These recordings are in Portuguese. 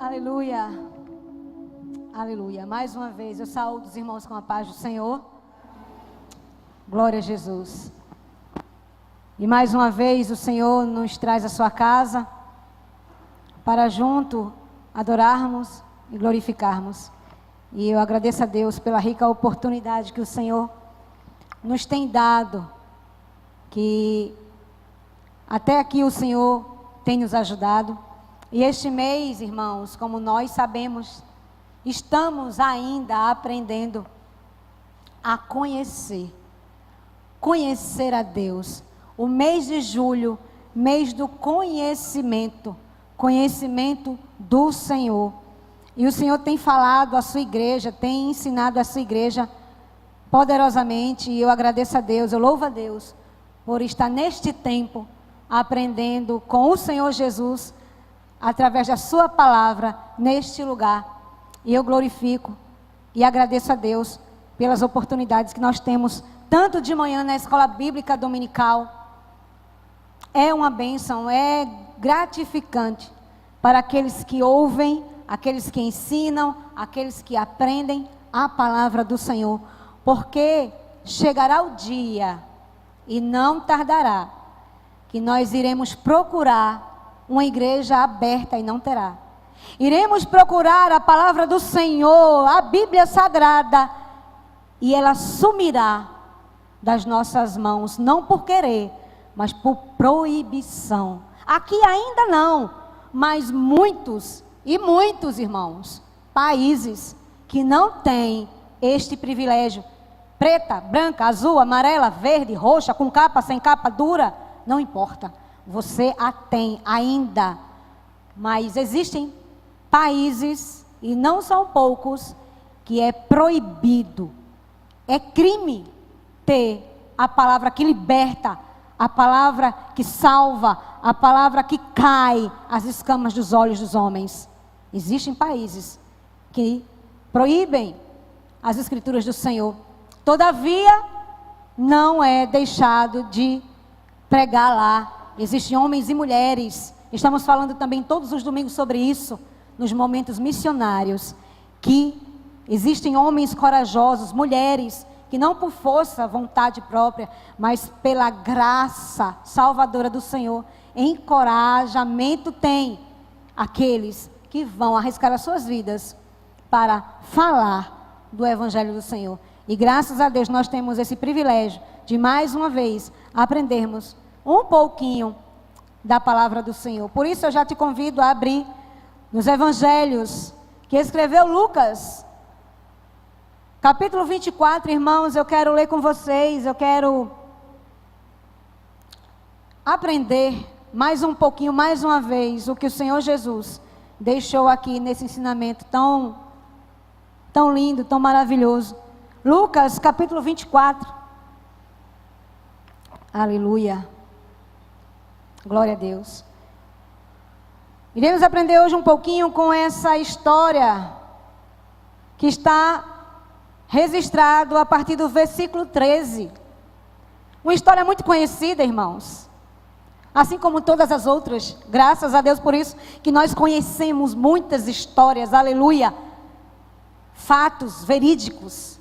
Aleluia, aleluia. Mais uma vez eu saúdo os irmãos com a paz do Senhor. Glória a Jesus. E mais uma vez o Senhor nos traz à sua casa para junto adorarmos e glorificarmos. E eu agradeço a Deus pela rica oportunidade que o Senhor nos tem dado, que até aqui o Senhor tem nos ajudado. E este mês, irmãos, como nós sabemos, estamos ainda aprendendo a conhecer a Deus. O mês de julho, mês do conhecimento do Senhor. E o Senhor tem falado à sua igreja, tem ensinado a sua igreja poderosamente, e eu agradeço a Deus, eu louvo a Deus por estar neste tempo aprendendo com o Senhor Jesus, através da sua palavra, neste lugar. E eu glorifico e agradeço a Deus pelas oportunidades que nós temos, tanto de manhã na escola bíblica dominical. É uma bênção, é gratificante para aqueles que ouvem, aqueles que ensinam, aqueles que aprendem a palavra do Senhor. Porque chegará o dia, e não tardará, que nós iremos procurar uma igreja aberta e não terá. Iremos procurar a palavra do Senhor, a Bíblia Sagrada, e ela sumirá das nossas mãos, não por querer, mas por proibição. Aqui ainda não, mas muitos irmãos, países que não têm este privilégio, preta, branca, azul, amarela, verde, roxa, com capa, sem capa, dura, não importa. Você a tem ainda, mas existem países, e não são poucos, que é proibido, é crime ter a palavra que liberta, a palavra que salva, a palavra que cai as escamas dos olhos dos homens. Existem países que proíbem as escrituras do Senhor, todavia não é deixado de pregar lá. Existem homens e mulheres, estamos falando também todos os domingos sobre isso, nos momentos missionários, que existem homens corajosos, mulheres, que não por força, vontade própria, mas pela graça salvadora do Senhor, encorajamento tem aqueles que vão arriscar as suas vidas para falar do Evangelho do Senhor. E graças a Deus nós temos esse privilégio de mais uma vez aprendermos um pouquinho da palavra do Senhor. Por isso eu já te convido a abrir nos evangelhos que escreveu Lucas, capítulo 24, irmãos. Eu quero ler com vocês, eu quero aprender mais um pouquinho, mais uma vez, o que o Senhor Jesus deixou aqui nesse ensinamento tão lindo, tão maravilhoso. Lucas, capítulo 24. Aleluia. Glória a Deus. Iremos aprender hoje um pouquinho com essa história que está registrado a partir do versículo 13. Uma história muito conhecida, irmãos. Assim como todas as outras, graças a Deus por isso que nós conhecemos muitas histórias, aleluia. Fatos verídicos,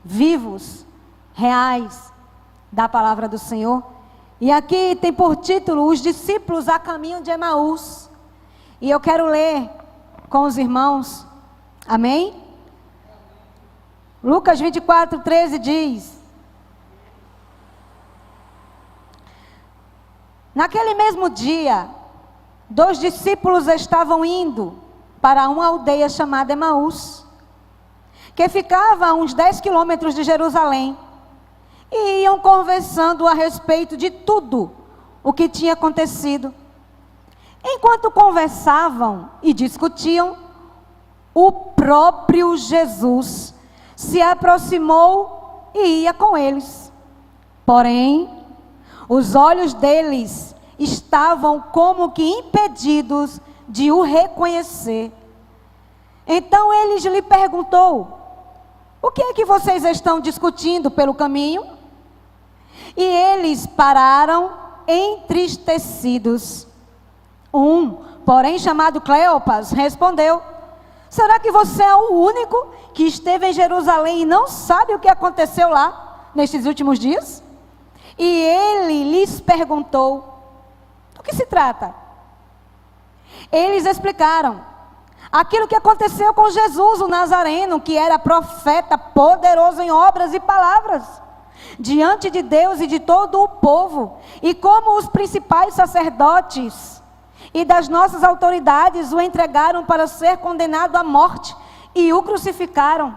vivos, reais, da palavra do Senhor. E aqui tem por título, os discípulos a caminho de Emaús. E eu quero ler com os irmãos, amém? Lucas 24, 13 diz: naquele mesmo dia, 2 discípulos estavam indo para uma aldeia chamada Emaús, que ficava a uns 10 quilômetros de Jerusalém. E iam conversando a respeito de tudo o que tinha acontecido. Enquanto conversavam e discutiam, o próprio Jesus se aproximou e ia com eles. Porém, os olhos deles estavam como que impedidos de o reconhecer. Então ele lhe perguntou: o que é que vocês estão discutindo pelo caminho? E eles pararam entristecidos. porém chamado Cleopas, respondeu: será que você é o único que esteve em Jerusalém e não sabe o que aconteceu lá nestes últimos dias? E ele lhes perguntou: do que se trata? Eles explicaram aquilo que aconteceu com Jesus, o Nazareno, que era profeta, poderoso em obras e palavras, diante de Deus e de todo o povo, e como os principais sacerdotes e das nossas autoridades o entregaram para ser condenado à morte e o crucificaram.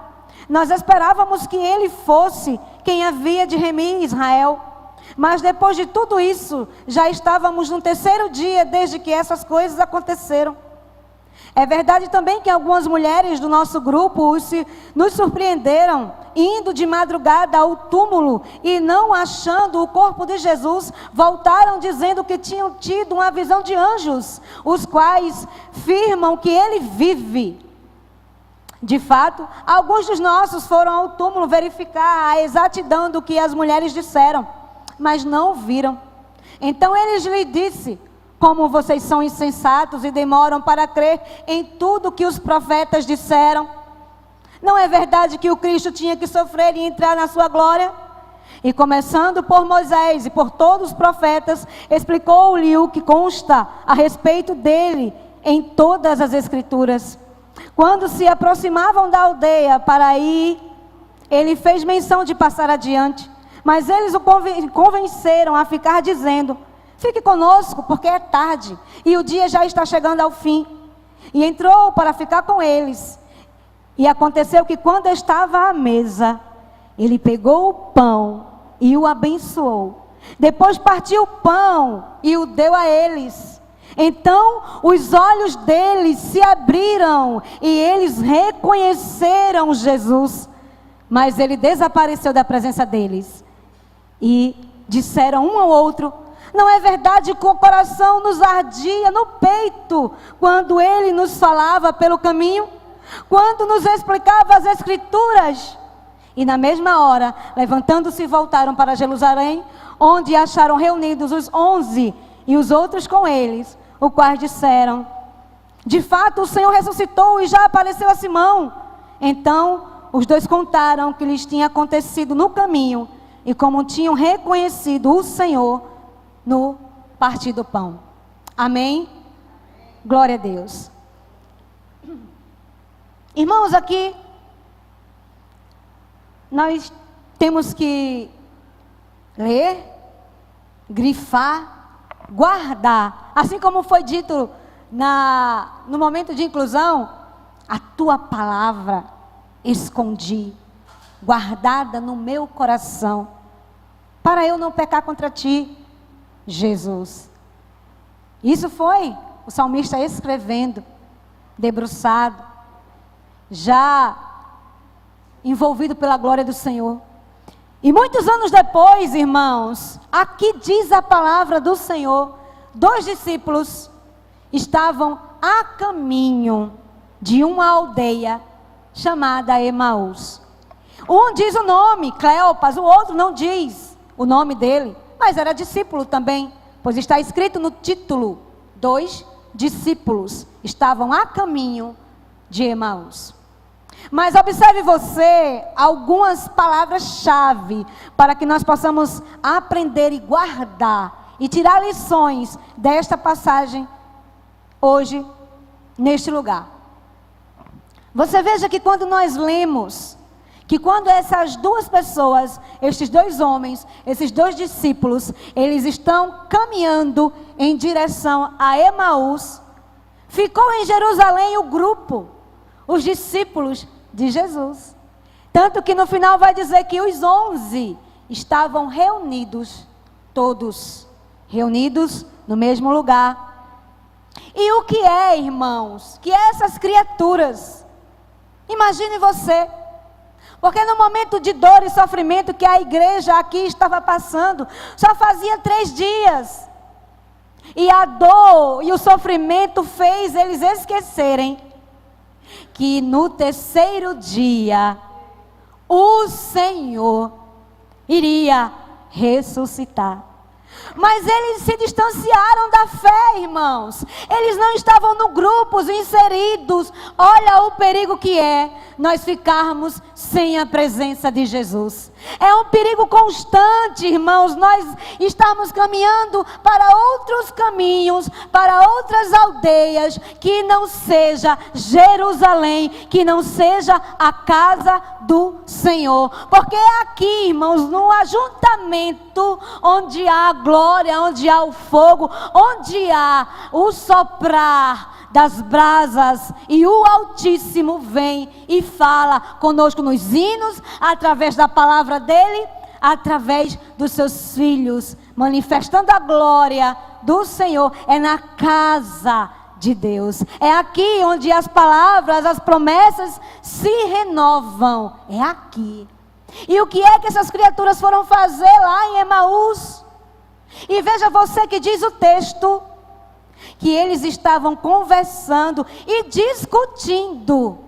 Nós esperávamos que ele fosse quem havia de remir Israel, mas depois de tudo isso, já estávamos no terceiro dia desde que essas coisas aconteceram. É verdade também que algumas mulheres do nosso grupo nos surpreenderam, indo de madrugada ao túmulo e não achando o corpo de Jesus, voltaram dizendo que tinham tido uma visão de anjos, os quais afirmam que ele vive. De fato, alguns dos nossos foram ao túmulo verificar a exatidão do que as mulheres disseram, mas não o viram. Então eles lhe disse: como vocês são insensatos e demoram para crer em tudo que os profetas disseram. Não é verdade que o Cristo tinha que sofrer e entrar na sua glória? E começando por Moisés e por todos os profetas, explicou-lhe o que consta a respeito dele em todas as Escrituras. Quando se aproximavam da aldeia para ir, ele fez menção de passar adiante, mas eles o convenceram a ficar dizendo: fique conosco, porque é tarde, e o dia já está chegando ao fim. E entrou para ficar com eles. E aconteceu que quando estava à mesa, ele pegou o pão e o abençoou. Depois partiu o pão e o deu a eles. Então os olhos deles se abriram e eles reconheceram Jesus. Mas ele desapareceu da presença deles. E disseram um ao outro: não é verdade que o coração nos ardia no peito quando ele nos falava pelo caminho, quando nos explicava as Escrituras? E na mesma hora, levantando-se, voltaram para Jerusalém, onde acharam reunidos os 11 e os outros com eles, os quais disseram: de fato o Senhor ressuscitou e já apareceu a Simão. Então os dois contaram o que lhes tinha acontecido no caminho e como tinham reconhecido o Senhor no partir do pão. Amém? Glória a Deus. Irmãos, aqui nós temos que ler, grifar, guardar. Assim como foi dito no momento de inclusão: a tua palavra escondi, guardada no meu coração, para eu não pecar contra ti, Jesus. Isso foi o salmista escrevendo, debruçado, já envolvido pela glória do Senhor. E muitos anos depois, irmãos, aqui diz a palavra do Senhor: 2 discípulos estavam a caminho de uma aldeia chamada Emaús. Um diz o nome, Cleopas, o outro não diz o nome dele, mas era discípulo também, pois está escrito no título: 2 discípulos estavam a caminho de Emaús. Mas observe você algumas palavras-chave para que nós possamos aprender e guardar e tirar lições desta passagem hoje neste lugar. Você veja que quando nós lemos que quando essas duas pessoas, estes 2 homens, esses 2 discípulos, eles estão caminhando em direção a Emaús, ficou em Jerusalém o grupo, os discípulos de Jesus. Tanto que no final vai dizer que os 11 estavam reunidos, todos reunidos no mesmo lugar. E o que é, irmãos? Que essas criaturas, imagine você, porque no momento de dor e sofrimento que a igreja aqui estava passando, só fazia 3 dias. E a dor e o sofrimento fez eles esquecerem que no terceiro dia o Senhor iria ressuscitar. Mas eles se distanciaram da fé, irmãos. Eles não estavam no grupos inseridos. Olha o perigo que é nós ficarmos sem a presença de Jesus. É um perigo constante, irmãos. Nós estamos caminhando para outros caminhos, para outras aldeias, que não seja Jerusalém, que não seja a casa do Senhor. Porque é aqui, irmãos, no ajuntamento, onde há glória, onde há o fogo, onde há o soprar das brasas, e o Altíssimo vem e fala conosco nos hinos, através da palavra dele, através dos seus filhos, manifestando a glória do Senhor. É na casa de Deus, é aqui onde as palavras, as promessas se renovam, é aqui. E o que é que essas criaturas foram fazer lá em Emaús? E veja você que diz o texto, que eles estavam conversando e discutindo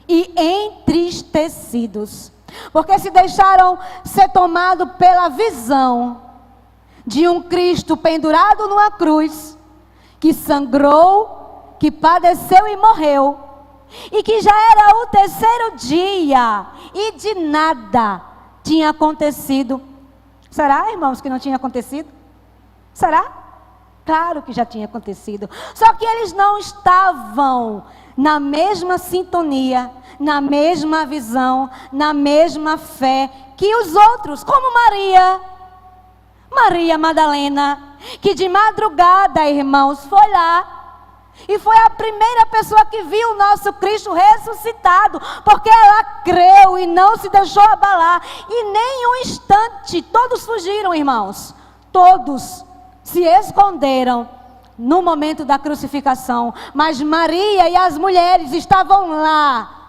e entristecidos, porque se deixaram ser tomados pela visão de um Cristo pendurado numa cruz, que sangrou, que padeceu e morreu, e que já era o terceiro dia e de nada tinha acontecido. Será, irmãos, que não tinha acontecido? Será? Claro que já tinha acontecido. Só que eles não estavam na mesma sintonia, na mesma visão, na mesma fé que os outros, como Maria Madalena, que de madrugada, irmãos, foi lá e foi a primeira pessoa que viu o nosso Cristo ressuscitado, porque ela creu e não se deixou abalar. E nem um instante, todos fugiram, irmãos, todos se esconderam no momento da crucificação, mas Maria e as mulheres estavam lá,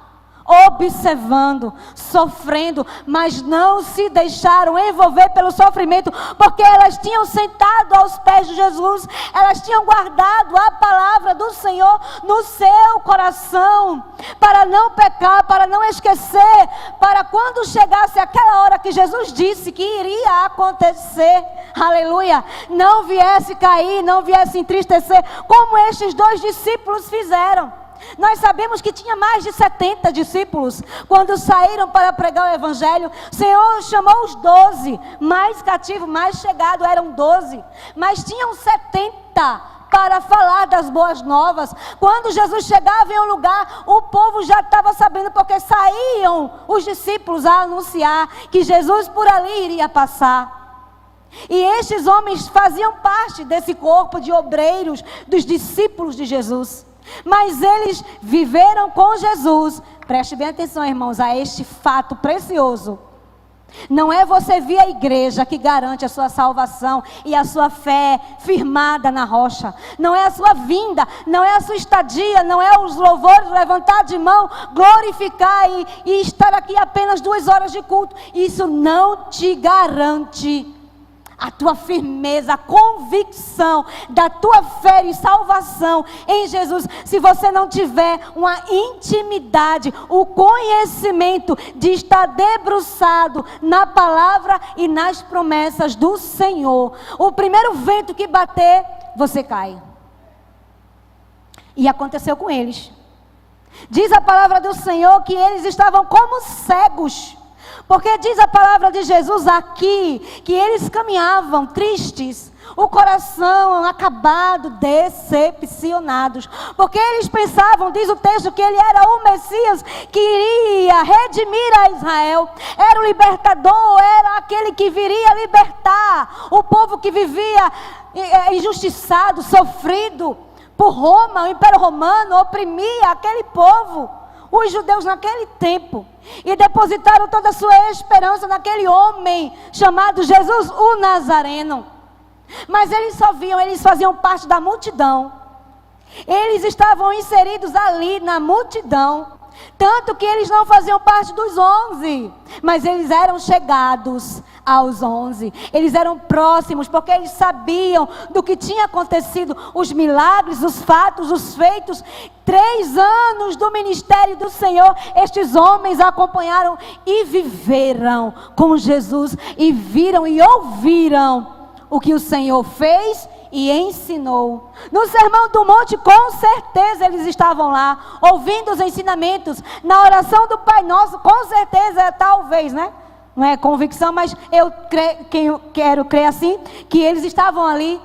observando, sofrendo, mas não se deixaram envolver pelo sofrimento, porque elas tinham sentado aos pés de Jesus, elas tinham guardado a palavra do Senhor no seu coração, para não pecar, para não esquecer, para quando chegasse aquela hora que Jesus disse que iria acontecer, aleluia, não viesse cair, não viesse entristecer, como estes 2 discípulos fizeram. Nós sabemos que tinha mais de 70 discípulos quando saíram para pregar o evangelho. O Senhor chamou os 12, mais cativos, mais chegados eram 12, mas tinham 70 para falar das boas novas. Quando Jesus chegava em um lugar, o povo já estava sabendo, porque saíam os discípulos a anunciar que Jesus por ali iria passar. E estes homens faziam parte desse corpo de obreiros, dos discípulos de Jesus. Mas eles viveram com Jesus. Preste bem atenção, irmãos, a este fato precioso. Não é você vir à igreja que garante a sua salvação e a sua fé firmada na rocha. Não é a sua vinda, não é a sua estadia, não é os louvores, levantar de mão, glorificar e estar aqui apenas 2 horas de culto. Isso não te garante a tua firmeza, a convicção da tua fé e salvação em Jesus, se você não tiver uma intimidade, o conhecimento de estar debruçado na palavra e nas promessas do Senhor. O primeiro vento que bater, você cai. E aconteceu com eles. Diz a palavra do Senhor que eles estavam como cegos. Porque diz a palavra de Jesus aqui, que eles caminhavam tristes, o coração acabado, decepcionados. Porque eles pensavam, diz o texto, que ele era o Messias que iria redimir a Israel. Era o libertador, era aquele que viria libertar o povo que vivia injustiçado, sofrido por Roma. O Império Romano oprimia aquele povo, os judeus naquele tempo, e depositaram toda a sua esperança naquele homem chamado Jesus, o Nazareno. Mas eles só viam, eles faziam parte da multidão, eles estavam inseridos ali na multidão, tanto que eles não faziam parte dos 11, mas eles eram chegados aos 11, eles eram próximos, porque eles sabiam do que tinha acontecido, os milagres, os fatos, os feitos. 3 anos do ministério do Senhor, estes homens acompanharam e viveram com Jesus, e viram e ouviram o que o Senhor fez e ensinou. No Sermão do Monte, com certeza eles estavam lá, ouvindo os ensinamentos. Na oração do Pai Nosso, com certeza, talvez, né? Não é convicção, mas eu quero crer assim, que eles estavam ali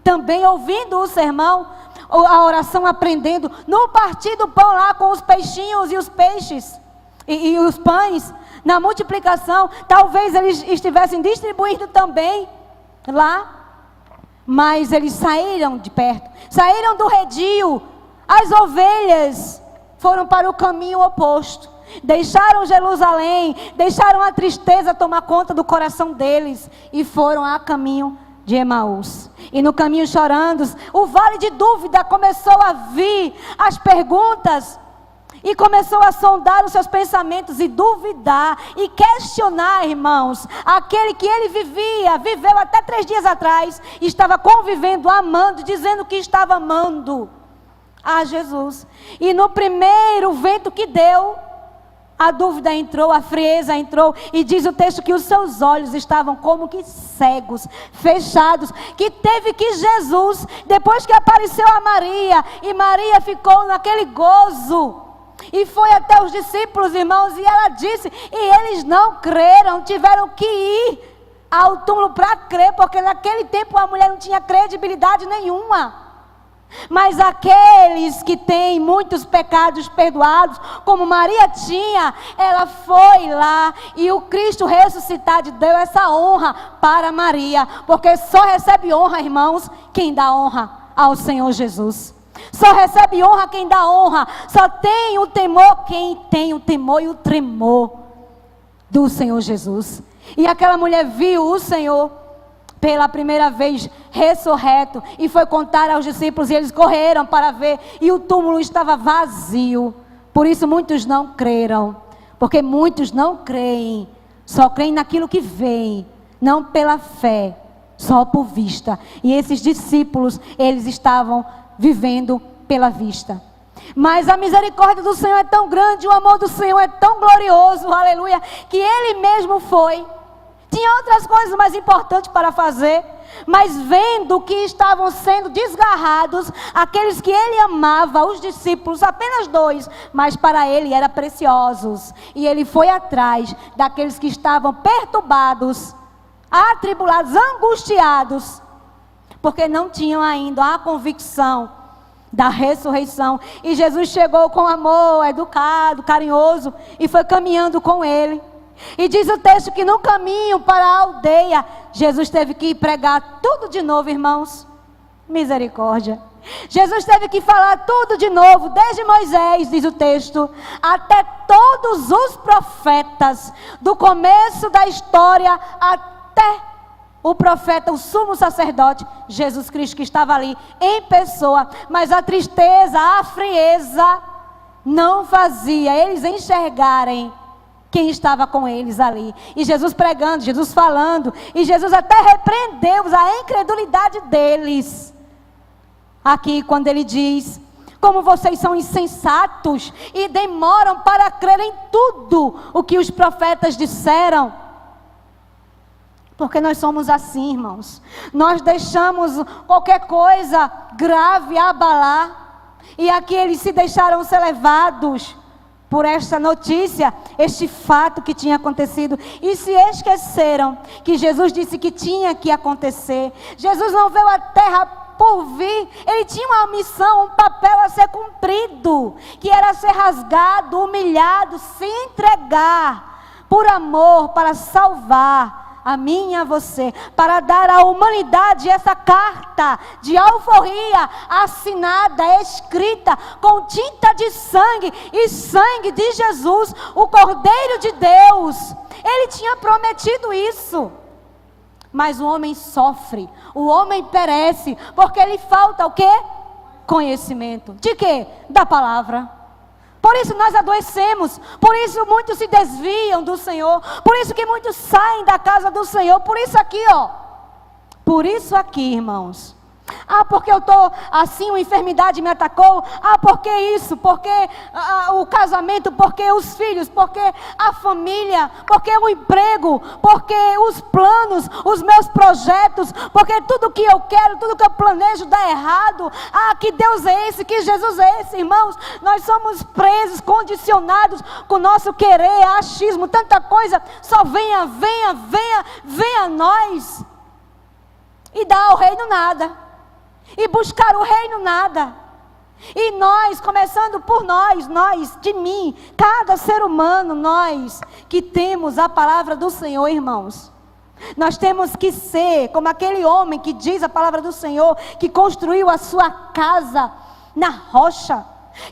também ouvindo o sermão, a oração, aprendendo. No partir do pão lá com os peixinhos e os peixes, e os pães, na multiplicação, talvez eles estivessem distribuindo também lá. Mas eles saíram de perto, saíram do redil. As ovelhas foram para o caminho oposto. Deixaram Jerusalém, deixaram a tristeza tomar conta do coração deles e foram a caminho de Emaús. E no caminho chorando, o vale de dúvida começou a vir, as perguntas, e começou a sondar os seus pensamentos e duvidar e questionar, irmãos. Aquele que ele viveu até 3 dias atrás, estava convivendo, amando, dizendo que estava amando a Jesus. E no primeiro vento que deu, a dúvida entrou, a frieza entrou, e diz o texto que os seus olhos estavam como que cegos, fechados, que teve que Jesus, depois que apareceu a Maria, e Maria ficou naquele gozo, e foi até os discípulos, irmãos, e ela disse, e eles não creram, tiveram que ir ao túmulo para crer, porque naquele tempo a mulher não tinha credibilidade nenhuma. Mas aqueles que têm muitos pecados perdoados, como Maria tinha, ela foi lá, e o Cristo ressuscitado deu essa honra para Maria, porque só recebe honra, irmãos, quem dá honra ao Senhor Jesus. Só recebe honra quem dá honra. Só tem o temor quem tem o temor e o tremor do Senhor Jesus. E aquela mulher viu o Senhor pela primeira vez ressurreto, e foi contar aos discípulos, e eles correram para ver, e o túmulo estava vazio. Por isso muitos não creram, porque muitos não creem, só creem naquilo que vem, não pela fé, só por vista. E esses discípulos, eles estavam vivendo pela vista. Mas a misericórdia do Senhor é tão grande, o amor do Senhor é tão glorioso, aleluia, que Ele mesmo foi. Tinha outras coisas mais importantes para fazer, mas vendo que estavam sendo desgarrados aqueles que Ele amava, os discípulos, apenas 2, mas para Ele eram preciosos, e Ele foi atrás daqueles que estavam perturbados, atribulados, angustiados, porque não tinham ainda a convicção da ressurreição. E Jesus chegou com amor, educado, carinhoso, e foi caminhando com ele. E diz o texto que no caminho para a aldeia, Jesus teve que pregar tudo de novo, irmãos. Misericórdia. Jesus teve que falar tudo de novo, desde Moisés, diz o texto, até todos os profetas, do começo da história até o profeta, o sumo sacerdote, Jesus Cristo, que estava ali em pessoa. Mas a tristeza, a frieza, não fazia eles enxergarem quem estava com eles ali. E Jesus pregando, Jesus falando, e Jesus até repreendeu a incredulidade deles. Aqui quando ele diz, como vocês são insensatos e demoram para crer em tudo o que os profetas disseram. Porque nós somos assim, irmãos. Nós deixamos qualquer coisa grave abalar. E aqui eles se deixaram ser levados por esta notícia, este fato que tinha acontecido. E se esqueceram que Jesus disse que tinha que acontecer. Jesus não veio à terra por vir. Ele tinha uma missão, um papel a ser cumprido. Que era ser rasgado, humilhado, se entregar por amor, para salvar a mim e a você, para dar à humanidade essa carta de alforria, assinada, escrita, com tinta de sangue, e sangue de Jesus, o Cordeiro de Deus. Ele tinha prometido isso. Mas o homem sofre, o homem perece, porque lhe falta o quê? Conhecimento. De quê? Da palavra. Por isso nós adoecemos, por isso muitos se desviam do Senhor, por isso que muitos saem da casa do Senhor, por isso aqui, irmãos, Ah, porque eu estou assim, uma enfermidade me atacou. Ah, porque isso, porque o casamento, porque os filhos, porque a família, porque o emprego, porque os planos, os meus projetos, porque tudo que eu quero, tudo que eu planejo dá errado. Ah, que Deus é esse, que Jesus é esse, irmãos. Nós somos presos, condicionados com o nosso querer, achismo, tanta coisa. Só venha a nós. E dá ao reino nada. E buscar o reino nada. E nós, começando por nós, de mim, cada ser humano, nós que temos a palavra do Senhor, irmãos. Nós temos que ser como aquele homem que diz a palavra do Senhor, que construiu a sua casa na rocha,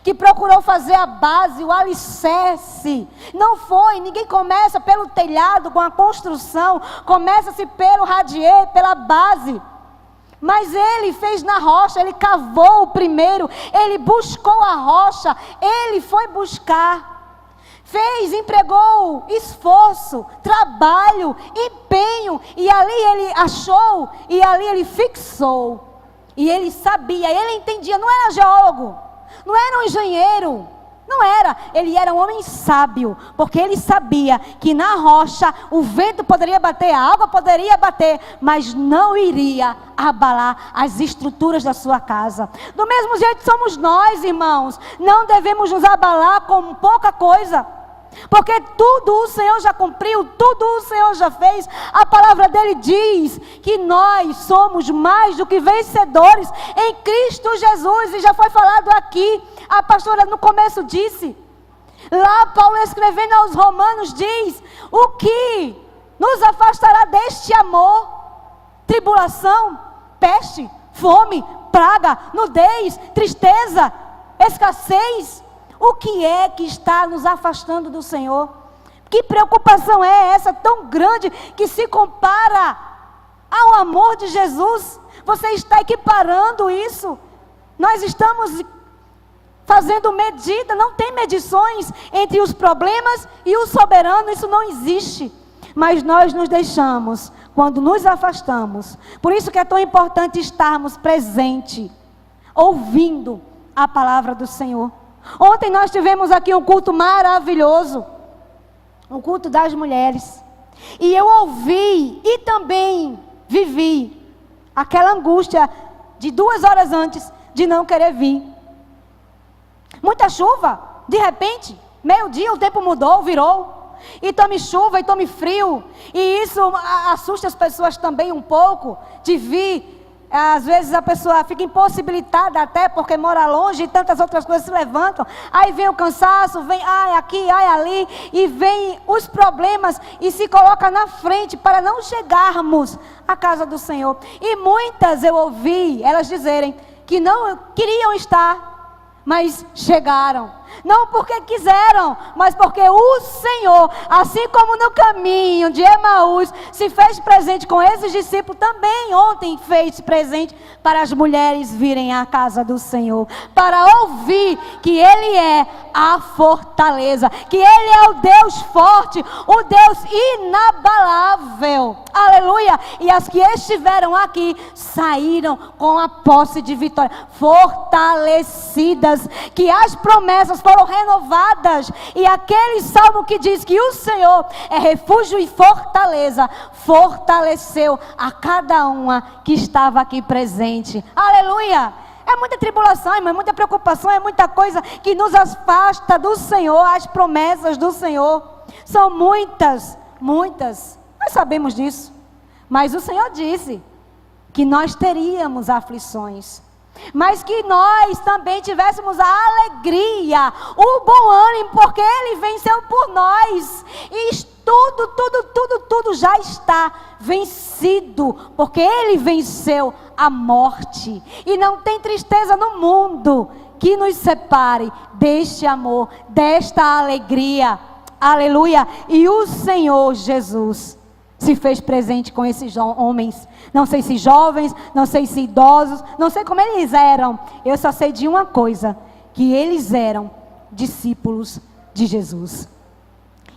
que procurou fazer a base, o alicerce. Não foi, ninguém começa pelo telhado com a construção, começa-se pelo radier, pela base. Mas ele fez na rocha, ele cavou primeiro, ele buscou a rocha, ele foi buscar, empregou esforço, trabalho, empenho, e ali ele achou, e ali ele fixou, e ele sabia, ele entendia, não era geólogo, não era um engenheiro, não era, ele era um homem sábio, porque ele sabia que na rocha o vento poderia bater, a água poderia bater, mas não iria abalar as estruturas da sua casa. Do mesmo jeito somos nós, irmãos, não devemos nos abalar com pouca coisa, porque tudo o Senhor já cumpriu, tudo o Senhor já fez. A palavra dele diz que nós somos mais do que vencedores em Cristo Jesus, e já foi falado aqui, a pastora no começo disse, lá Paulo escrevendo aos Romanos diz, o que nos afastará deste amor? Tribulação, peste, fome, praga, nudez, tristeza, escassez. O que é que está nos afastando do Senhor? Que preocupação é essa tão grande que se compara ao amor de Jesus? Você está equiparando isso? Nós estamos fazendo medida, não tem medições entre os problemas e o soberano, isso não existe. Mas nós nos deixamos, quando nos afastamos. Por isso que é tão importante estarmos presentes, ouvindo a palavra do Senhor. Ontem nós tivemos aqui um culto maravilhoso, um culto das mulheres, e eu ouvi e também vivi aquela angústia de 2 horas antes de não querer vir. Muita chuva, de repente, meio-dia o tempo mudou, virou, e tome chuva e tome frio, e isso assusta as pessoas também um pouco, de vir. Às vezes a pessoa fica impossibilitada até porque mora longe e tantas outras coisas se levantam. Aí vem o cansaço, vem ai aqui, ai ali, e vem os problemas e se coloca na frente para não chegarmos à casa do Senhor. E muitas eu ouvi elas dizerem que não queriam estar, mas chegaram. Não porque quiseram, mas porque o Senhor, assim como no caminho de Emaús, se fez presente com esses discípulos, também ontem fez presente para as mulheres virem à casa do Senhor, para ouvir que Ele é a fortaleza, que Ele é o Deus forte, o Deus inabalável, aleluia, e as que estiveram aqui, saíram com a posse de vitória, fortalecidas, que as promessas foram renovadas, e aquele salmo que diz que o Senhor é refúgio e fortaleza, fortaleceu a cada uma que estava aqui presente, aleluia. É muita tribulação, irmão, é muita preocupação, é muita coisa que nos afasta do Senhor. As promessas do Senhor são muitas, nós sabemos disso, mas o Senhor disse que nós teríamos aflições, mas que nós também tivéssemos a alegria, o bom ânimo, porque Ele venceu por nós, e tudo já está vencido, porque Ele venceu a morte, e não tem tristeza no mundo que nos separe deste amor, desta alegria, aleluia. E o Senhor Jesus se fez presente com esses homens, não sei se jovens, não sei se idosos, não sei como eles eram, eu só sei de uma coisa, que eles eram discípulos de Jesus.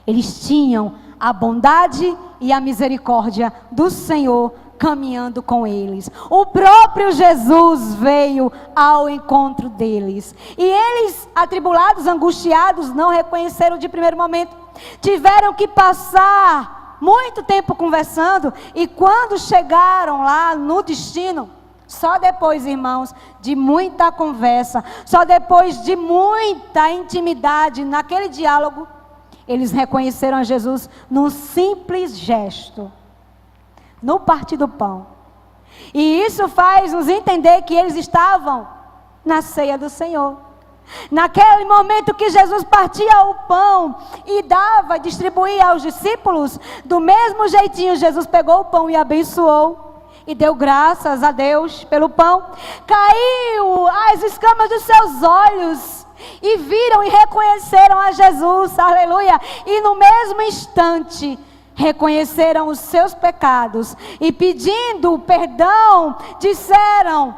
Eles tinham a bondade e a misericórdia do Senhor caminhando com eles. O próprio Jesus veio ao encontro deles. E eles, atribulados, angustiados, não reconheceram de primeiro momento. Tiveram que passar muito tempo conversando. E quando chegaram lá no destino, só depois, irmãos, de muita conversa, só depois de muita intimidade naquele diálogo, eles reconheceram a Jesus num simples gesto, no partir do pão. E isso faz nos entender que eles estavam na ceia do Senhor. Naquele momento que Jesus partia o pão e dava, distribuía aos discípulos, do mesmo jeitinho Jesus pegou o pão e abençoou e deu graças a Deus pelo pão. Caiu as escamas dos seus olhos e viram e reconheceram a Jesus, aleluia. E no mesmo instante reconheceram os seus pecados e pedindo perdão, disseram: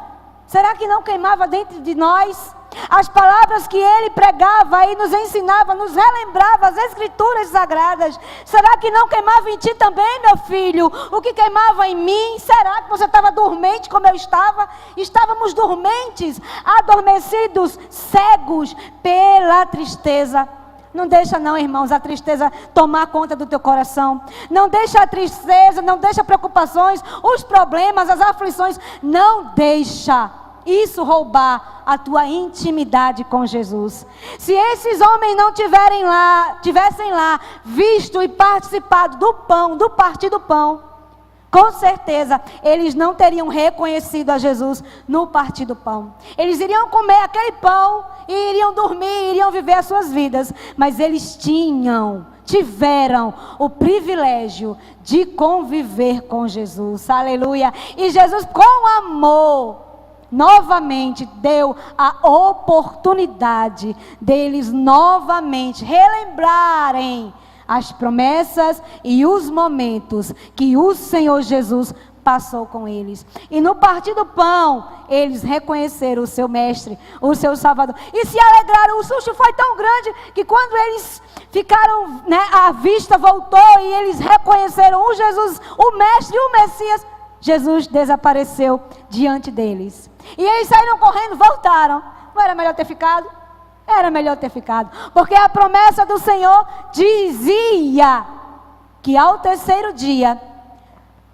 será que não queimava dentro de nós? As palavras que ele pregava e nos ensinava, nos relembrava as escrituras sagradas. Será que não queimava em ti também, meu filho, o que queimava em mim? Será que você estava dormente como eu estava? Estávamos dormentes, adormecidos, cegos pela tristeza. Não deixa não, irmãos, a tristeza tomar conta do teu coração. Não deixa a tristeza, não deixa preocupações, os problemas, as aflições. Não deixa isso roubar a tua intimidade com Jesus. Se esses homens não tivessem lá visto e participado do pão, do partir do pão, com certeza eles não teriam reconhecido a Jesus no partir do pão. Eles iriam comer aquele pão e iriam dormir, iriam viver as suas vidas. Mas eles tiveram o privilégio de conviver com Jesus. Aleluia. E Jesus, com amor, novamente deu a oportunidade deles novamente relembrarem as promessas e os momentos que o Senhor Jesus passou com eles. E no partir do pão, eles reconheceram o seu mestre, o seu salvador, e se alegraram. O susto foi tão grande que quando eles ficaram, a vista voltou e eles reconheceram o Jesus, o mestre e o Messias, Jesus desapareceu diante deles. E eles saíram correndo, voltaram. Não era melhor ter ficado? Era melhor ter ficado. Porque a promessa do Senhor dizia que ao terceiro dia,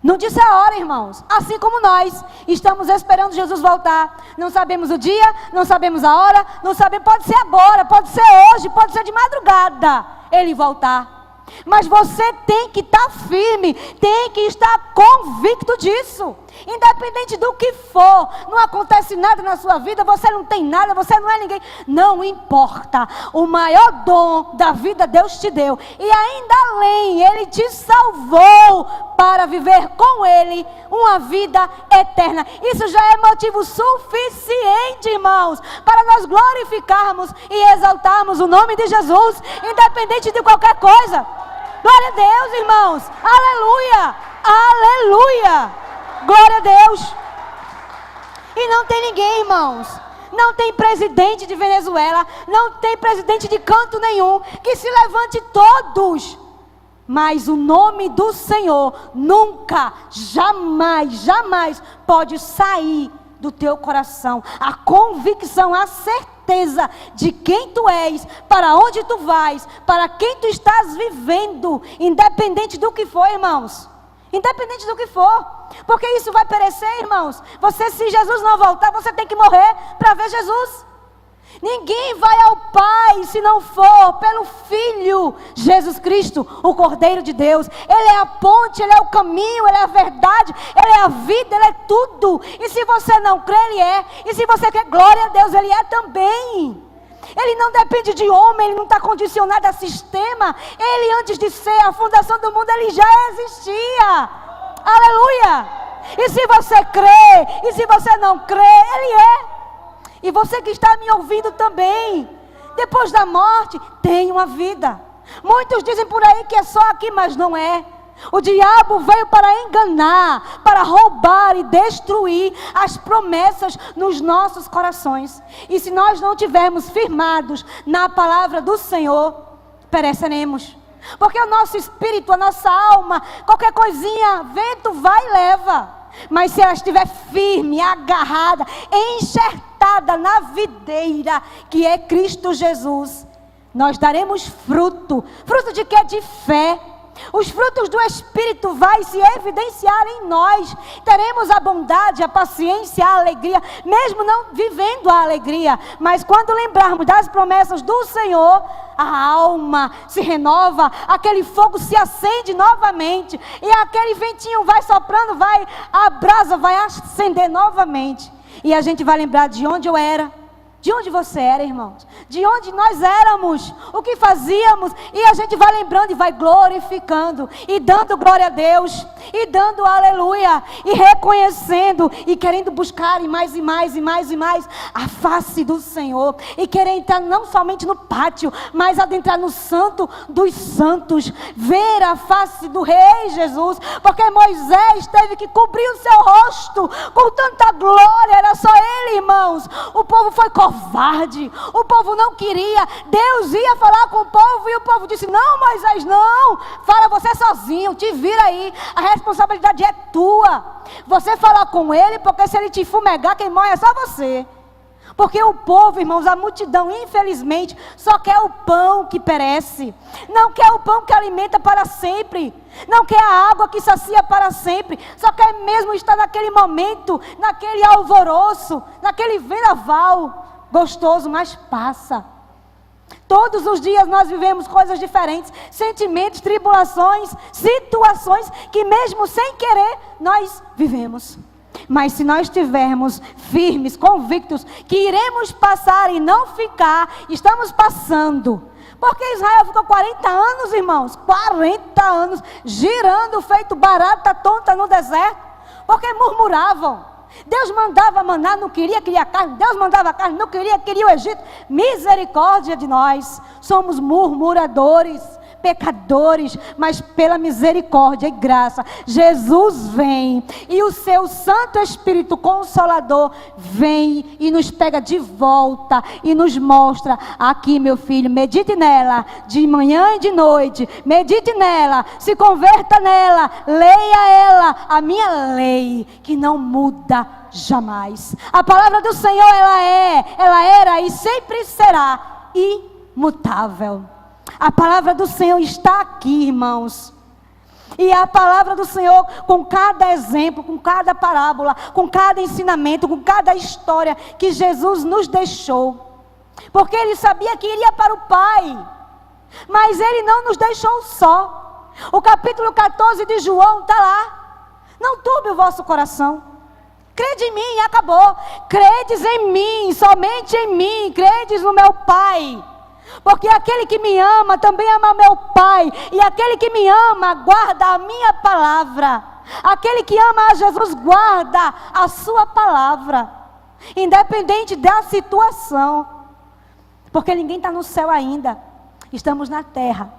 não disse a hora, irmãos, assim como nós estamos esperando Jesus voltar. Não sabemos o dia, não sabemos a hora, não sabemos, pode ser agora, pode ser hoje, pode ser de madrugada ele voltar. Mas você tem que estar firme, tem que estar convicto disso. Independente do que for, não acontece nada na sua vida, você não tem nada, você não é ninguém. Não importa, o maior dom da vida Deus te deu. E ainda além, Ele te salvou para viver com Ele uma vida eterna. Isso já é motivo suficiente, irmãos, para nós glorificarmos e exaltarmos o nome de Jesus, independente de qualquer coisa. Glória a Deus, irmãos. Aleluia, aleluia. Glória a Deus. E não tem ninguém, irmãos, não tem presidente de Venezuela, não tem presidente de canto nenhum que se levante todos, mas o nome do Senhor nunca, jamais pode sair do teu coração. A convicção, a certeza de quem tu és, para onde tu vais, para quem tu estás vivendo, independente do que for, irmãos. Independente do que for, porque isso vai perecer, irmãos. Você, se Jesus não voltar, você tem que morrer para ver Jesus. Ninguém vai ao Pai se não for pelo Filho Jesus Cristo, o Cordeiro de Deus. Ele é a ponte, Ele é o caminho, Ele é a verdade, Ele é a vida, Ele é tudo. E se você não crê, Ele é. E se você quer glória a Deus, Ele é também. Ele não depende de homem, Ele não está condicionado a sistema. Ele, antes de ser a fundação do mundo, Ele já existia. Aleluia. E se você crê, e se você não crê, Ele é. E você que está me ouvindo também, depois da morte tem uma vida. Muitos dizem por aí que é só aqui, mas não é. O diabo veio para enganar, para roubar e destruir as promessas nos nossos corações. E se nós não tivermos firmados na palavra do Senhor, pereceremos. Porque o nosso espírito, a nossa alma, qualquer coisinha, vento vai e leva. Mas se ela estiver firme, agarrada, enxertada na videira, que é Cristo Jesus, nós daremos fruto. Fruto de quê? De fé. Os frutos do Espírito vai se evidenciar em nós. Teremos a bondade, a paciência, a alegria, mesmo não vivendo a alegria. Mas quando lembrarmos das promessas do Senhor, a alma se renova, aquele fogo se acende novamente, e aquele ventinho vai soprando, a brasa vai acender novamente. E a gente vai lembrar de onde eu era. De onde você era, irmãos? De onde nós éramos? O que fazíamos? E a gente vai lembrando e vai glorificando, e dando glória a Deus, e dando aleluia, e reconhecendo, e querendo buscar e mais e mais e mais e mais a face do Senhor, e querer entrar não somente no pátio, mas adentrar no santo dos santos, ver a face do Rei Jesus, porque Moisés teve que cobrir o seu rosto com tanta glória, era só ele, irmãos. O povo foi covarde, o povo não queria. Deus ia falar com o povo e o povo disse: não, Moisés, não, fala você sozinho, te vira aí, a responsabilidade é tua. Você fala com ele, porque se ele te fumegar, quem morre é só você. Porque o povo, irmãos, a multidão, infelizmente, só quer o pão que perece, não quer o pão que alimenta para sempre, não quer a água que sacia para sempre, só quer mesmo estar naquele momento, naquele alvoroço, naquele vendaval gostoso, mas passa. Todos os dias nós vivemos coisas diferentes, sentimentos, tribulações, situações que mesmo sem querer nós vivemos. Mas se nós estivermos firmes, convictos que iremos passar e não ficar, estamos passando. Porque Israel ficou 40 anos, irmãos, 40 anos, girando feito barata tonta no deserto, porque murmuravam. Deus mandava maná, não queria carne. Deus mandava carne, não queria o Egito. Misericórdia de nós. Somos murmuradores, pecadores, mas pela misericórdia e graça, Jesus vem, e o seu Santo Espírito Consolador vem e nos pega de volta e nos mostra: aqui, meu filho, medite nela, de manhã e de noite, medite nela, se converta nela, leia ela, a minha lei, que não muda jamais. A palavra do Senhor, ela era e sempre será imutável. A palavra do Senhor está aqui, irmãos. E a palavra do Senhor, com cada exemplo, com cada parábola, com cada ensinamento, com cada história que Jesus nos deixou. Porque Ele sabia que iria para o Pai. Mas Ele não nos deixou só. O capítulo 14 de João está lá. Não turbe o vosso coração. Crede em mim e acabou. Credes em mim, somente em mim. Credes no meu Pai. Porque aquele que me ama também ama meu Pai. E aquele que me ama guarda a minha palavra. Aquele que ama a Jesus guarda a sua palavra, independente da situação. Porque ninguém está no céu ainda. Estamos na terra.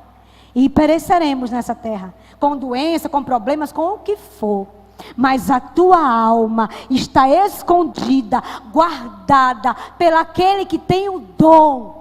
E pereceremos nessa terra, com doença, com problemas, com o que for. Mas a tua alma está escondida, guardada pelaquele que tem o dom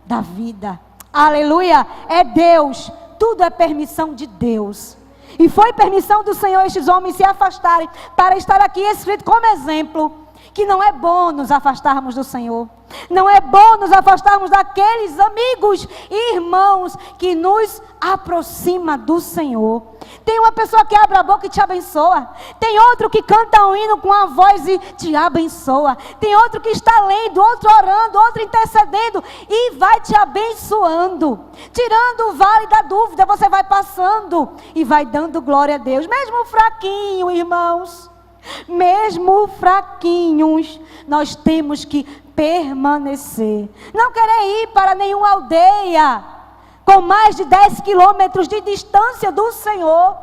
da vida. Aleluia, é Deus, tudo é permissão de Deus. E foi permissão do Senhor estes homens se afastarem, para estar aqui escrito como exemplo, que não é bom nos afastarmos do Senhor. Não é bom nos afastarmos daqueles amigos e irmãos que nos aproxima do Senhor. Tem uma pessoa que abre a boca e te abençoa. Tem outro que canta um hino com a voz e te abençoa. Tem outro que está lendo, outro orando, outro intercedendo e vai te abençoando. Tirando o vale da dúvida, você vai passando e vai dando glória a Deus. Mesmo fraquinho, irmãos, mesmo fraquinhos, nós temos que permanecer. Não querer ir para nenhuma aldeia com mais de 10 quilômetros de distância do Senhor,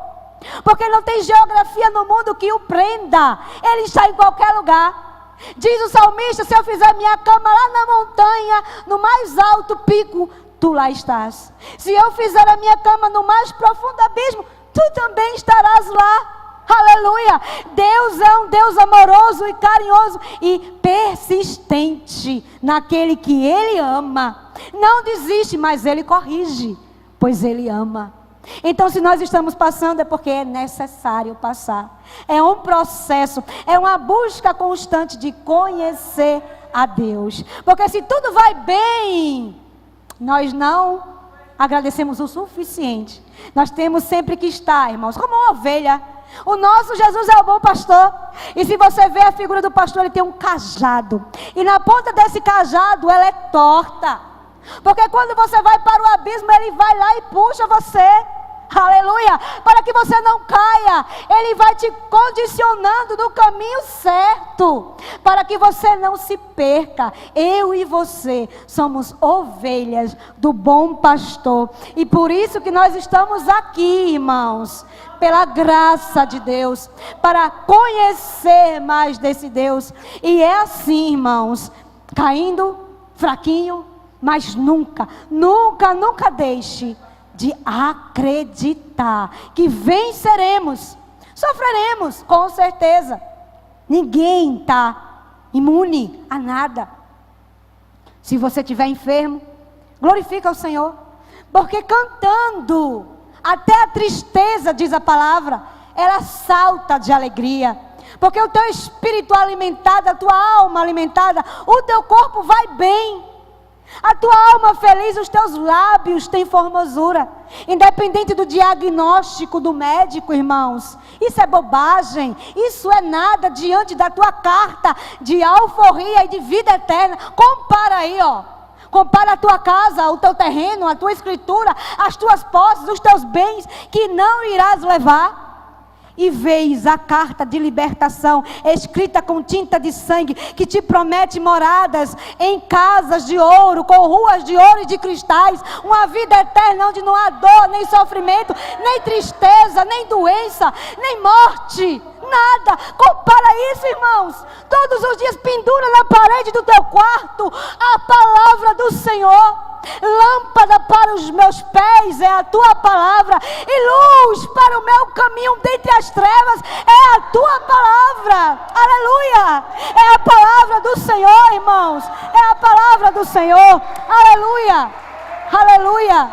porque não tem geografia no mundo que o prenda. Ele está em qualquer lugar. Diz o salmista: se eu fizer minha cama lá na montanha, no mais alto pico, tu lá estás. Se eu fizer a minha cama no mais profundo abismo, tu também estarás lá. Aleluia! Deus é um Deus amoroso e carinhoso e persistente naquele que Ele ama. Não desiste, mas Ele corrige, pois Ele ama. Então, se nós estamos passando, é porque é necessário passar. É um processo, é uma busca constante de conhecer a Deus. Porque se tudo vai bem, nós não agradecemos o suficiente. Nós temos sempre que estar, irmãos, como uma ovelha. O nosso Jesus é o bom pastor. E se você vê a figura do pastor, ele tem um cajado. E na ponta desse cajado, ela é torta. Porque quando você vai para o abismo, ele vai lá e puxa você. Aleluia, para que você não caia. Ele vai te condicionando no caminho certo, para que você não se perca. Eu e você somos ovelhas do bom pastor, e por isso que nós estamos aqui, irmãos, pela graça de Deus, para conhecer mais desse Deus. E é assim, irmãos, caindo, fraquinho, mas nunca deixe de acreditar que venceremos. Sofreremos, com certeza. Ninguém está imune a nada. Se você estiver enfermo, glorifica o Senhor, porque cantando, até a tristeza, diz a palavra, ela salta de alegria. Porque o teu espírito alimentado, a tua alma alimentada, o teu corpo vai bem. A tua alma feliz, os teus lábios têm formosura. Independente do diagnóstico do médico, irmãos, isso é bobagem, isso é nada diante da tua carta de alforria e de vida eterna. Compara aí, ó. Compara a tua casa, o teu terreno, a tua escritura, as tuas posses, os teus bens, que não irás levar. E vês a carta de libertação, escrita com tinta de sangue, que te promete moradas em casas de ouro, com ruas de ouro e de cristais, uma vida eterna onde não há dor, nem sofrimento, nem tristeza, nem doença, nem morte, nada. Compara isso, irmãos. Todos os dias pendura na parede do teu quarto a palavra do Senhor. Lâmpada para os meus pés é a tua palavra, e luz para o meu caminho dentre as trevas é a tua palavra. Aleluia, é a palavra do Senhor, irmãos, é a palavra do Senhor. Aleluia, aleluia.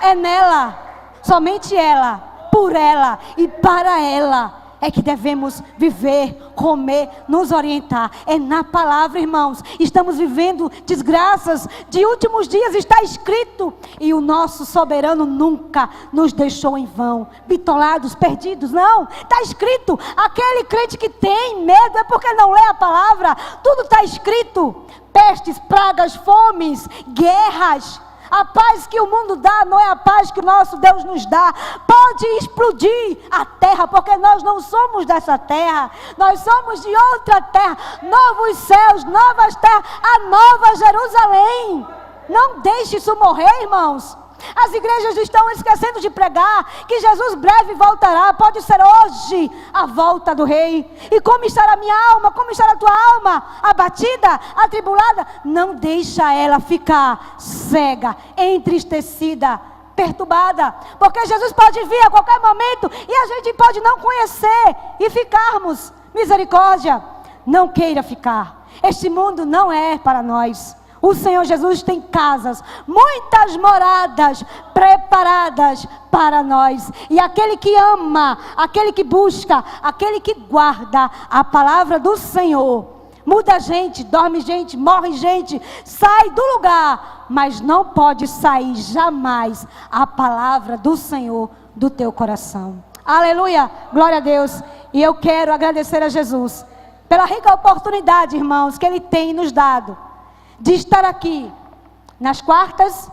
É nela, somente ela, por ela e para ela é que devemos viver, comer, nos orientar. É na palavra, irmãos. Estamos vivendo desgraças de últimos dias, está escrito. E o nosso soberano nunca nos deixou em vão, bitolados, perdidos. Não, está escrito. Aquele crente que tem medo é porque não lê a palavra. Tudo está escrito. Pestes, pragas, fomes, guerras. A paz que o mundo dá não é a paz que o nosso Deus nos dá. Pode explodir a terra, porque nós não somos dessa terra. Nós somos de outra terra. Novos céus, novas terras, a nova Jerusalém. Não deixe isso morrer, irmãos. As igrejas estão esquecendo de pregar que Jesus breve voltará. Pode ser hoje a volta do rei. E como estará a minha alma? Como estará a tua alma? Abatida? Atribulada? Não deixa ela ficar cega, entristecida, perturbada. Porque Jesus pode vir a qualquer momento e a gente pode não conhecer e ficarmos. Misericórdia, não queira ficar. Este mundo não é para nós. O Senhor Jesus tem casas, muitas moradas preparadas para nós. E aquele que ama, aquele que busca, aquele que guarda a palavra do Senhor, muda gente, dorme gente, morre gente, sai do lugar, mas não pode sair jamais a palavra do Senhor do teu coração. Aleluia, glória a Deus. E eu quero agradecer a Jesus pela rica oportunidade, irmãos, que Ele tem nos dado de estar aqui nas quartas,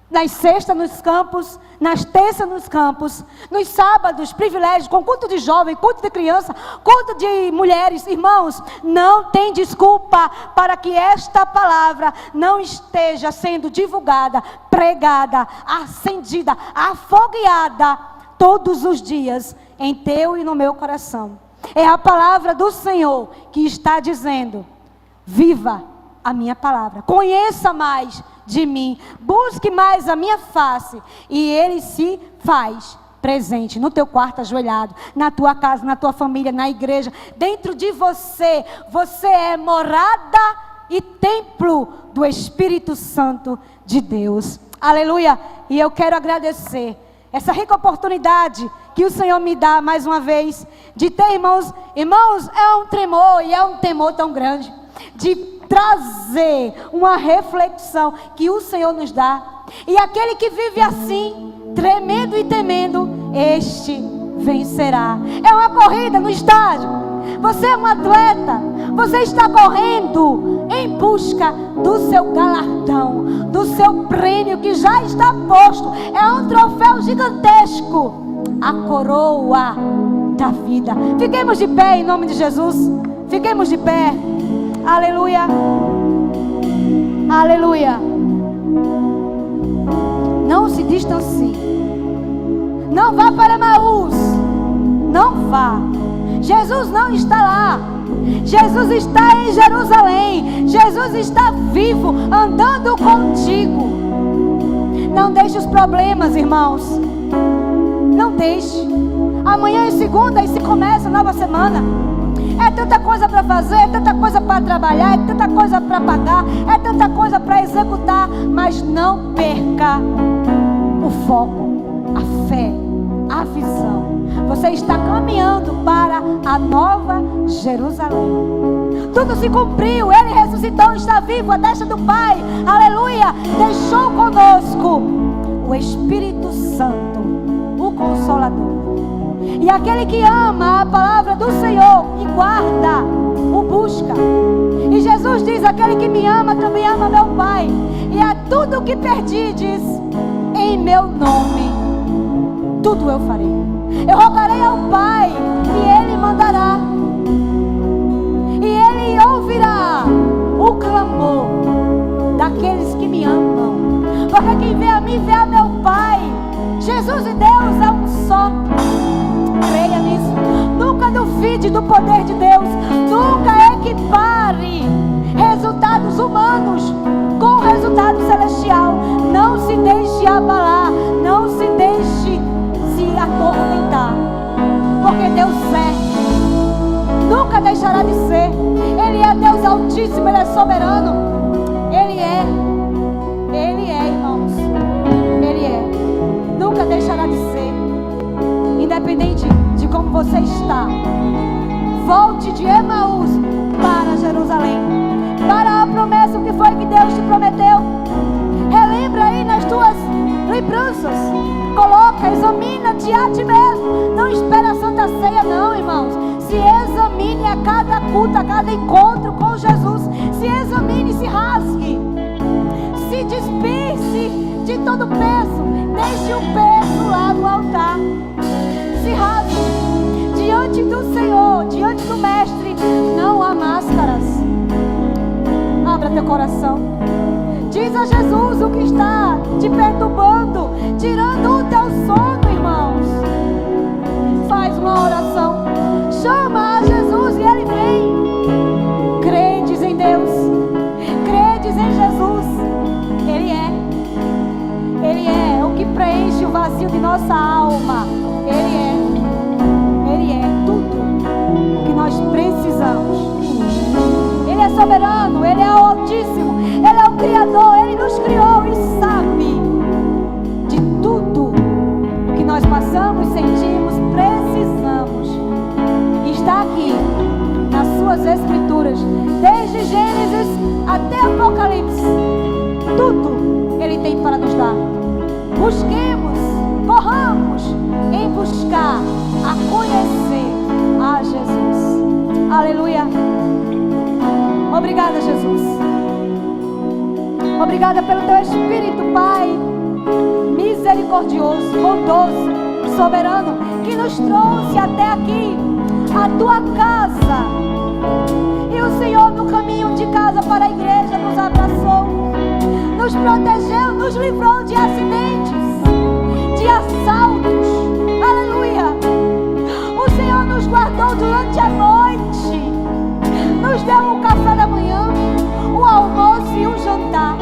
nas sextas nos campos, nas terças nos campos, nos sábados, privilégios, com culto de jovem, culto de criança, culto de mulheres. Irmãos, não tem desculpa para que esta palavra não esteja sendo divulgada, pregada, acendida, afogueada todos os dias em teu e no meu coração. É a palavra do Senhor que está dizendo: viva a minha palavra, conheça mais de mim, busque mais a minha face, e Ele se faz presente no teu quarto ajoelhado, na tua casa, na tua família, na igreja, dentro de você. Você é morada e templo do Espírito Santo de Deus. Aleluia. E eu quero agradecer essa rica oportunidade que o Senhor me dá mais uma vez, de ter irmãos, é um tremor, e é um temor tão grande, de trazer uma reflexão que o Senhor nos dá, e aquele que vive assim, tremendo e temendo, este vencerá. É uma corrida no estádio, você é um atleta, você está correndo em busca do seu galardão, do seu prêmio que já está posto, é um troféu gigantesco, a coroa da vida. Fiquemos de pé em nome de Jesus, fiquemos de pé, aleluia, aleluia. Não se distancie, não vá para Emaús, não vá. Jesus não está lá, Jesus está em Jerusalém, Jesus está vivo, andando contigo. Não deixe os problemas, irmãos, não deixe. Amanhã é segunda e se começa a nova semana. É tanta coisa para fazer, é tanta coisa para trabalhar, é tanta coisa para pagar, é tanta coisa para executar, mas não perca o foco, a fé, a visão. Você está caminhando para a nova Jerusalém. Tudo se cumpriu, Ele ressuscitou, está vivo, a destra do Pai, aleluia. Deixou conosco o Espírito Santo, o Consolador. E aquele que ama a palavra do Senhor e guarda, o busca. E Jesus diz: aquele que me ama também ama meu Pai. E a tudo que perdides em meu nome, tudo eu farei. Eu rogarei ao Pai e Ele mandará, e Ele ouvirá o clamor daqueles que me amam. Porque quem vê a mim vê a meu Pai. Jesus e Deus é um só. Creia nisso. Nunca duvide do poder de Deus. Nunca equipare resultados humanos com resultado celestial. Não se deixe abalar, não se deixe se atormentar, porque Deus nunca deixará de ser. Ele é Deus Altíssimo, Ele é soberano. Ele é, irmãos, Ele é, nunca deixará de ser. Independente de como você está, volte de Emaús para Jerusalém, para a promessa que foi que Deus te prometeu. Relembra aí nas tuas lembranças, coloca, examina-te a ti mesmo. Não espera a Santa Ceia não, irmãos. Se examine a cada culto, a cada encontro com Jesus. Se examine, se rasgue, se disperse de todo peso. Deixe o peso lá no altar. Se rasgue diante do Senhor, diante do Mestre. Não há máscaras. Abra teu coração. Diz a Jesus o que está te perturbando, tirando o teu sono, irmãos. Faz uma oração. Chama a Jesus e Ele vem. Credes em Deus, credes em Jesus. Ele é o que preenche o vazio de nossa alma. Ele é tudo o que nós precisamos. Ele é soberano, Ele é o Altíssimo, Ele é o Criador, Ele nos criou e sabe de tudo o que nós passamos, sentimos, precisamos. E está aqui nas suas Escrituras, desde Gênesis até Apocalipse, tudo Ele tem para nos dar. Busquemos, corramos em buscar a conhecer a Jesus. Aleluia. Obrigada, Jesus. Obrigada pelo Teu Espírito, Pai, misericordioso, bondoso, soberano, que nos trouxe até aqui, a Tua casa. E o Senhor, no caminho de casa para a igreja, nos abraçou, nos protegeu, nos livrou de acidentes, de assaltos. Aleluia. O Senhor nos guardou durante a noite, nos deu um café da manhã, o almoço e o jantar.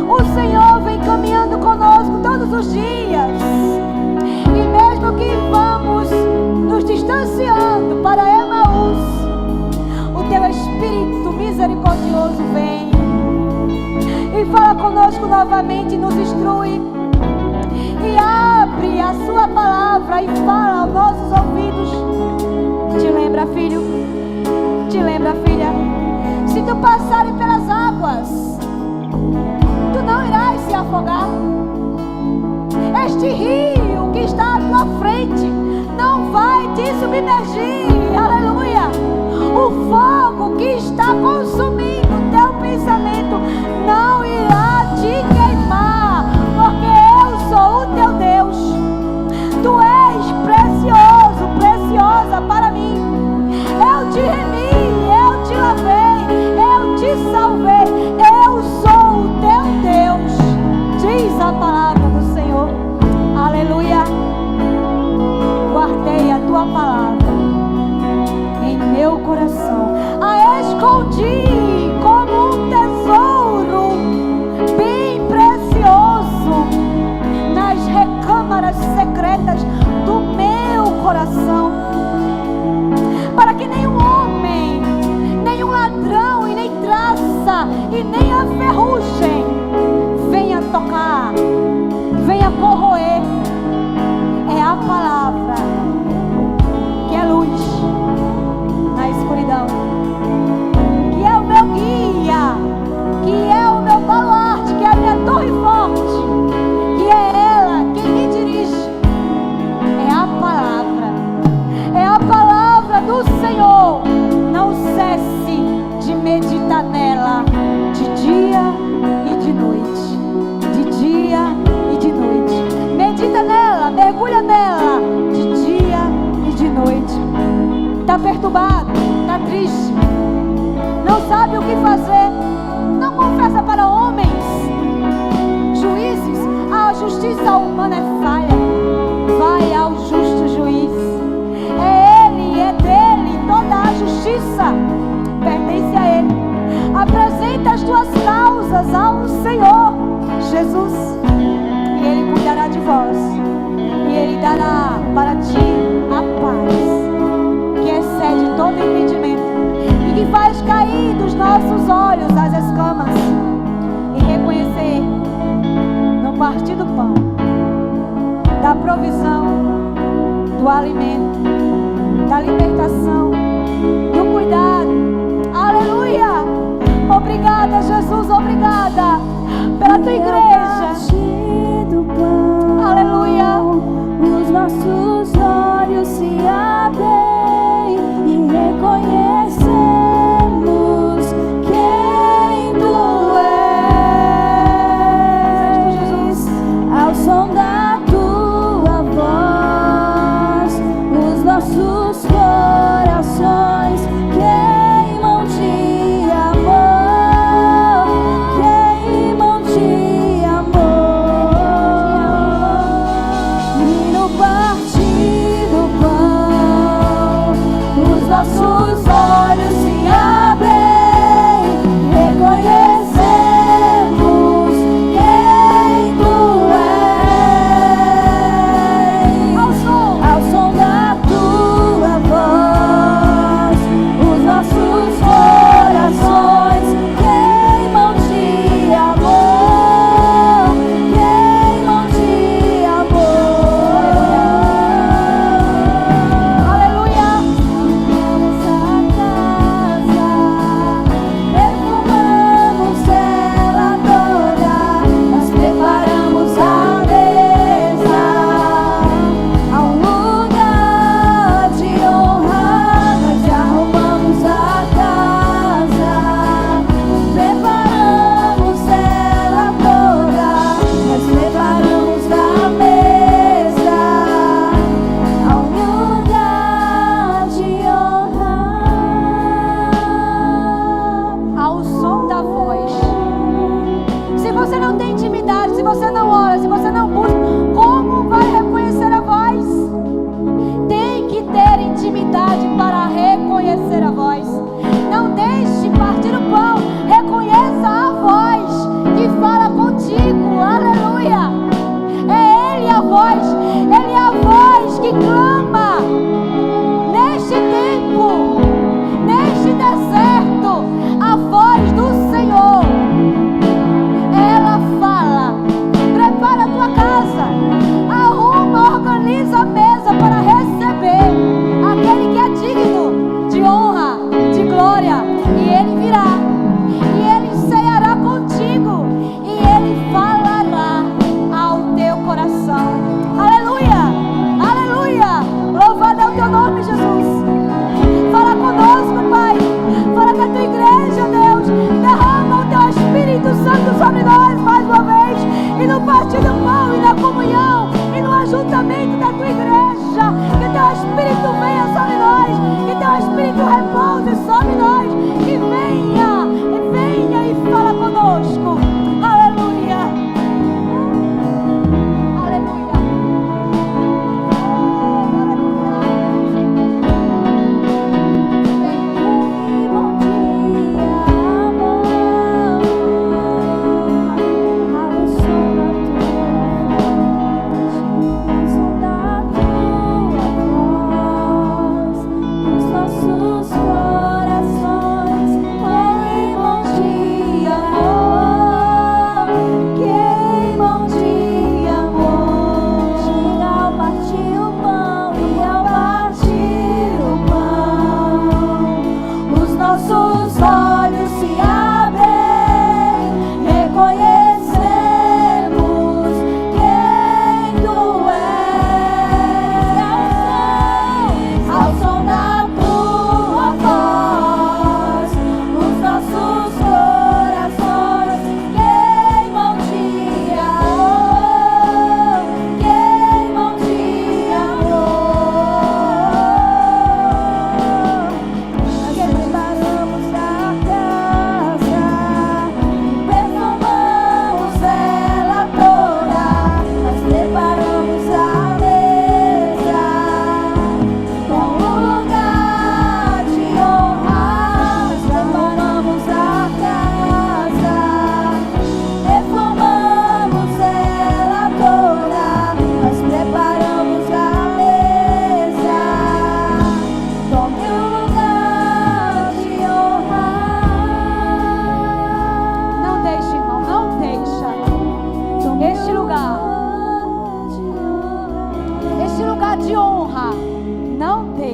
O Senhor vem caminhando conosco todos os dias. E mesmo que vamos nos distanciando para Emaús, o Teu Espírito misericordioso vem e fala conosco novamente, nos instrui e abre a sua palavra e fala aos nossos ouvidos. Te lembra, filho? Te lembra, filha? Se tu passares pelas águas, tu não irás se afogar. Este rio que está à tua frente não vai te submergir. Aleluia. O fogo que está consumindo o teu pensamento não irá te queimar, porque eu sou o teu Deus. Tu és precioso, preciosa para mim. Eu te remi, eu te lavei, eu te salvei. Eu sou o teu Deus, diz a palavra do Senhor. Aleluia. Guardei a tua palavra em meu coração, a escondi como um tesouro bem precioso nas recâmaras secretas do meu coração, para que nenhum homem, nenhum ladrão e nem traça e nem a ferrugem venha tocar, venha corroer. É a palavra que é luz na escuridão, que é o meu guia, que é o meu baluarte, que é a minha torre forte, que é ela quem me dirige. É a palavra do Senhor. Não cesse de meditar nela de dia e de noite, de dia e de noite. Medita nela, mergulha nela de dia e de noite. Está perturbado, está triste, não sabe o que fazer, não confessa para homens, juízes. A justiça humana é falha. Vai ao justo juiz. É ele, é dele, toda a justiça pertence a ele. Apresenta as tuas causas ao Senhor Jesus, e ele cuidará de vós, e ele dará para ti a paz que excede todo entendimento, e que faz cair dos nossos olhos as escamas, e reconhecer no partir do pão, da provisão, do alimento, da libertação, do cuidado. Aleluia! Obrigada, Jesus, obrigada pela tua igreja. Aleluia! Os nossos olhos se abrem e reconhecemos quem tu és. Ao som da tua voz, os nossos corações queimam de amor, queimam de amor. E no partir do pão, os nossos olhos se abrem, reconhecemos quem tu és. Ao som da tua voz, os nossos corações queimam de amor, queimam de amor. Aleluia!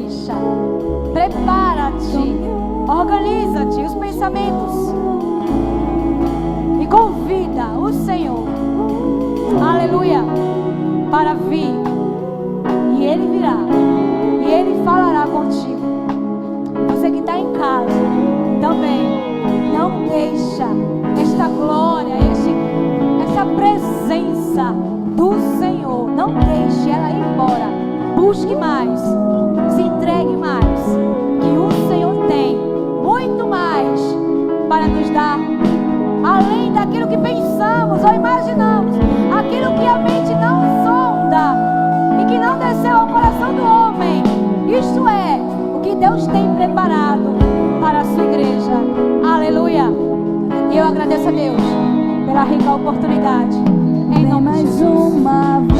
deixa. Prepara-te, organiza-te os pensamentos e convida o Senhor, aleluia, para vir. E Ele virá, e Ele falará contigo. Você que está em casa também, não deixa esta glória, essa presença do Senhor, não deixe ela ir embora. Busque mais, se entregue mais, que o Senhor tem muito mais para nos dar, além daquilo que pensamos ou imaginamos, aquilo que a mente não sonda e que não desceu ao coração do homem. Isto é o que Deus tem preparado para a sua igreja. Aleluia. E eu agradeço a Deus pela rica oportunidade. Em nome de Jesus.